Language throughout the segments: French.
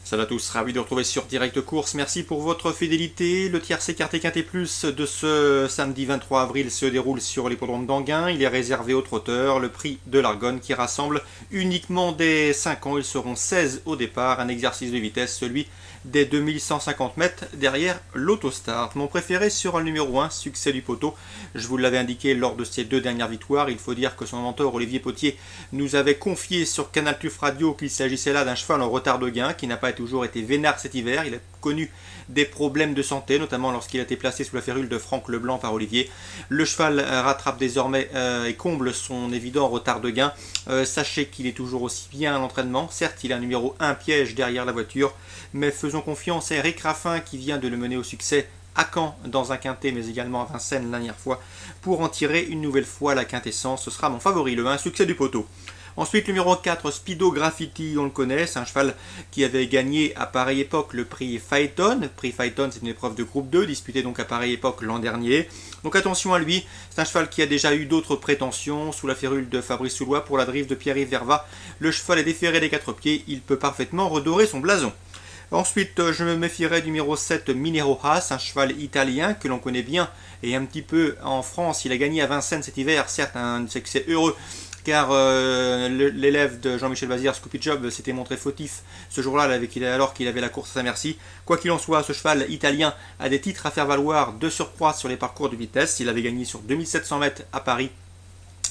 Salut à tous, ravi de retrouver sur Direct Course. Merci pour votre fidélité. Le tiercé Quarté Quinté Plus de ce samedi 23 avril se déroule sur l'hippodrome d'Anguin. Il est réservé aux trotteurs, le prix de l'Argonne qui rassemble uniquement des 5 ans. Ils seront 16 au départ. Un exercice de vitesse, celui des 2150 mètres derrière l'autostart. Mon préféré sera le numéro 1, Succès du Poteau. Je vous l'avais indiqué lors de ses 2 dernières victoires. Il faut dire que son mentor Olivier Potier nous avait confié sur Canal Tuf Radio qu'il s'agissait là d'un cheval en retard de gain qui n'a pas toujours été vénard cet hiver. Il a connu des problèmes de santé, notamment lorsqu'il a été placé sous la férule de Franck Leblanc par Olivier. Le cheval rattrape désormais et comble son évident retard de gain. Sachez qu'il est toujours aussi bien à l'entraînement. Certes, il a un numéro 1 piège derrière la voiture, mais faisons confiance à Eric Raffin qui vient de le mener au succès à Caen dans un quintet, mais également à Vincennes la dernière fois, pour en tirer une nouvelle fois la quintessence. Ce sera mon favori, le 1, Succès du Poteau. Ensuite, le numéro 4, Speedo Graffiti, on le connaît, c'est un cheval qui avait gagné à pareille époque le prix Phaeton. Le prix Phaeton, c'est une épreuve de groupe 2, disputée donc à pareille époque l'an dernier. Donc attention à lui, c'est un cheval qui a déjà eu d'autres prétentions sous la férule de Fabrice Soulois pour la drive de Pierre-Yves Verva. Le cheval est déféré des 4 pieds, il peut parfaitement redorer son blason. Ensuite, je me méfierai du numéro 7, Minero Haas, un cheval italien que l'on connaît bien et un petit peu en France. Il a gagné à Vincennes cet hiver, certes un succès heureux, car l'élève de Jean-Michel Bazir, Scoopy Job, s'était montré fautif ce jour-là alors qu'il avait la course à sa merci. Quoi qu'il en soit, ce cheval italien a des titres à faire valoir de surcroît sur les parcours de vitesse. Il avait gagné sur 2700 mètres à Paris,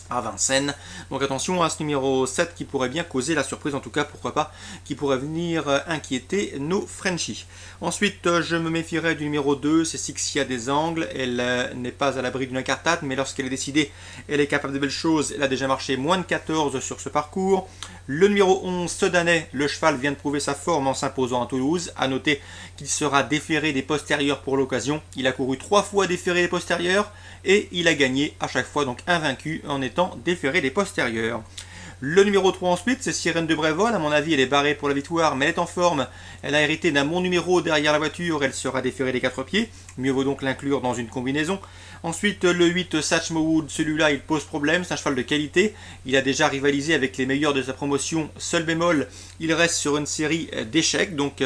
à Vincennes. Donc attention à ce numéro 7 qui pourrait bien causer la surprise, en tout cas pourquoi pas, qui pourrait venir inquiéter nos Frenchies. Ensuite, je me méfierai du numéro 2, c'est Sixia des Angles. Elle n'est pas à l'abri d'une incartade, mais lorsqu'elle est décidée, elle est capable de belles choses. Elle a déjà marché moins de 14 sur ce parcours. Le numéro 11, Sedanais, le cheval vient de prouver sa forme en s'imposant à Toulouse. A noter qu'il sera déféré des postérieurs pour l'occasion. Il a couru 3 fois déféré des postérieurs et il a gagné à chaque fois, donc invaincu en étant déféré des postérieurs. Le numéro 3 ensuite, c'est Sirène de Brévol. À mon avis, elle est barrée pour la victoire, mais elle est en forme. Elle a hérité d'un bon numéro derrière la voiture. Elle sera déférée des 4 pieds. Mieux vaut donc l'inclure dans une combinaison. Ensuite, le 8, Satchmowood. Celui-là, il pose problème. C'est un cheval de qualité. Il a déjà rivalisé avec les meilleurs de sa promotion. Seul bémol, il reste sur une série d'échecs. Donc,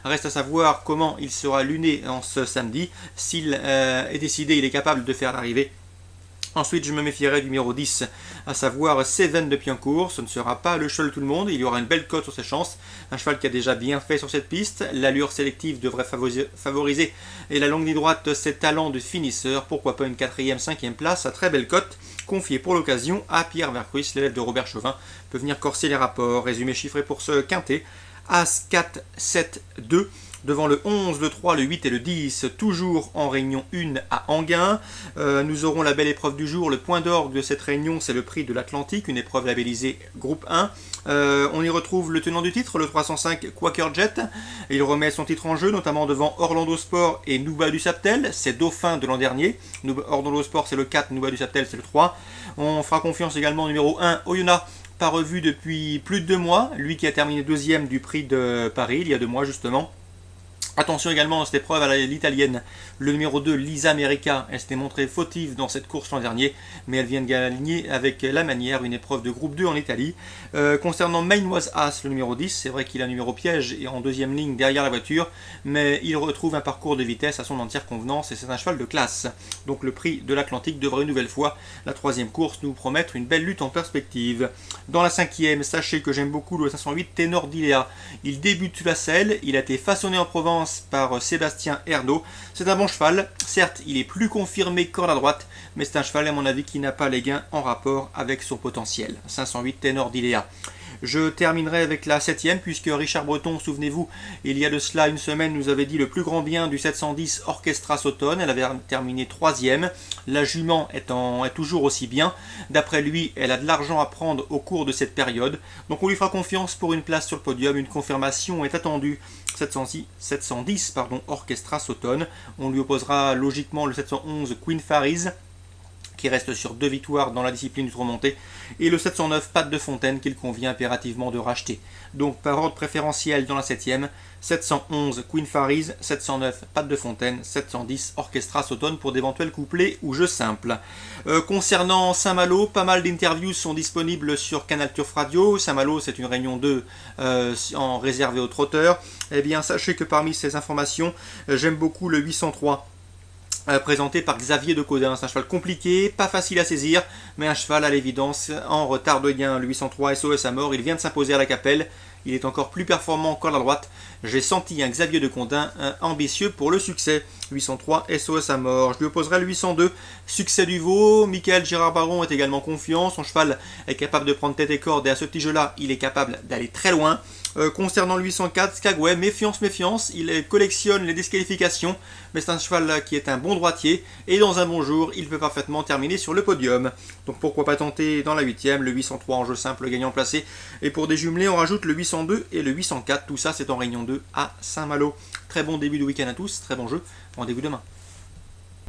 reste à savoir comment il sera luné en ce samedi. S'il est décidé, il est capable de faire l'arrivée. Ensuite, je me méfierai du numéro 10, à savoir Seven de Piancourt. Ce ne sera pas le cheval de tout le monde, il y aura une belle cote sur ses chances. Un cheval qui a déjà bien fait sur cette piste. L'allure sélective devrait favoriser et la longue ligne droite, ses talents de finisseur. Pourquoi pas une 4e, 5e place à très belle cote, confiée pour l'occasion à Pierre Vercruis, l'élève de Robert Chauvin, peut venir corser les rapports. Résumé chiffré pour ce quintet, As 4, 7, 2. Devant le 11, le 3, le 8 et le 10, toujours en réunion 1 à Anguin. Nous aurons la belle épreuve du jour. Le point d'orgue de cette réunion, c'est le prix de l'Atlantique, une épreuve labellisée groupe 1. On y retrouve le tenant du titre, le 305 Quaker Jet. Il remet son titre en jeu, notamment devant Orlando Sport et Nouba du Saptel. C'est dauphin de l'an dernier. Orlando Sport, c'est le 4, Nouba du Saptel, c'est le 3. On fera confiance également au numéro 1, Oyonnax, pas revu depuis plus de 2 mois. Lui qui a terminé 2e du prix de Paris, il y a 2 mois justement. Attention également dans cette épreuve à l'italienne, le numéro 2, Lisa America. Elle s'était montrée fautive dans cette course l'an dernier, mais elle vient de gagner avec la manière une épreuve de groupe 2 en Italie. Concernant Main Was As, le numéro 10, c'est vrai qu'il a un numéro piège et en 2e ligne derrière la voiture, mais il retrouve un parcours de vitesse à son entière convenance et c'est un cheval de classe. Donc le prix de l'Atlantique devrait une nouvelle fois, la 3e course, nous promettre une belle lutte en perspective. Dans la 5e, sachez que j'aime beaucoup le 508 Ténor d'Iléa. Il débute la selle, il a été façonné en Provence par Sébastien Ernaud. C'est un bon cheval, certes il est plus confirmé qu'en la droite, mais c'est un cheval à mon avis qui n'a pas les gains en rapport avec son potentiel. 508 Ténor d'Iléa. Je terminerai avec la 7e, puisque Richard Breton, souvenez-vous, il y a de cela une semaine, nous avait dit le plus grand bien du 710 Orchestra Sautonne. Elle avait terminé 3e. La jument est toujours aussi bien. D'après lui, elle a de l'argent à prendre au cours de cette période. Donc on lui fera confiance pour une place sur le podium. Une confirmation est attendue. 710 Orchestra Sautonne. On lui opposera logiquement le 711 Queen Faris, qui reste sur 2 victoires dans la discipline du tour monté, et le 709 Patte de Fontaine qu'il convient impérativement de racheter. Donc par ordre préférentiel dans la 7e, 711 Queen Faris, 709 Patte de Fontaine, 710 Orchestra Sautone pour d'éventuels couplets ou jeux simples. Concernant Saint-Malo, pas mal d'interviews sont disponibles sur Canal Turf Radio. Saint-Malo, c'est une réunion 2 en réservée aux trotteurs. Eh bien, sachez que parmi ces informations, j'aime beaucoup le 803. Présenté par Xavier de Caudin. C'est un cheval compliqué, pas facile à saisir, mais un cheval à l'évidence en retard de gain. Le 803 SOS à mort, il vient de s'imposer à la Capelle. Il est encore plus performant qu'à la droite. J'ai senti un Xavier de Caudin ambitieux pour le succès. 803 SOS à mort. Je lui opposerai le 802 Succès du Veau. Michael Gérard Baron est également confiant. Son cheval est capable de prendre tête et corde et à ce petit jeu-là, il est capable d'aller très loin. Concernant le 804, Skagway, méfiance, méfiance, il collectionne les disqualifications, mais c'est un cheval qui est un bon droitier, et dans un bon jour, il peut parfaitement terminer sur le podium. Donc pourquoi pas tenter dans la 8e, le 803 en jeu simple, gagnant placé, et pour des jumelés, on rajoute le 802 et le 804, tout ça c'est en réunion 2 à Saint-Malo. Très bon début de week-end à tous, très bon jeu, rendez-vous demain.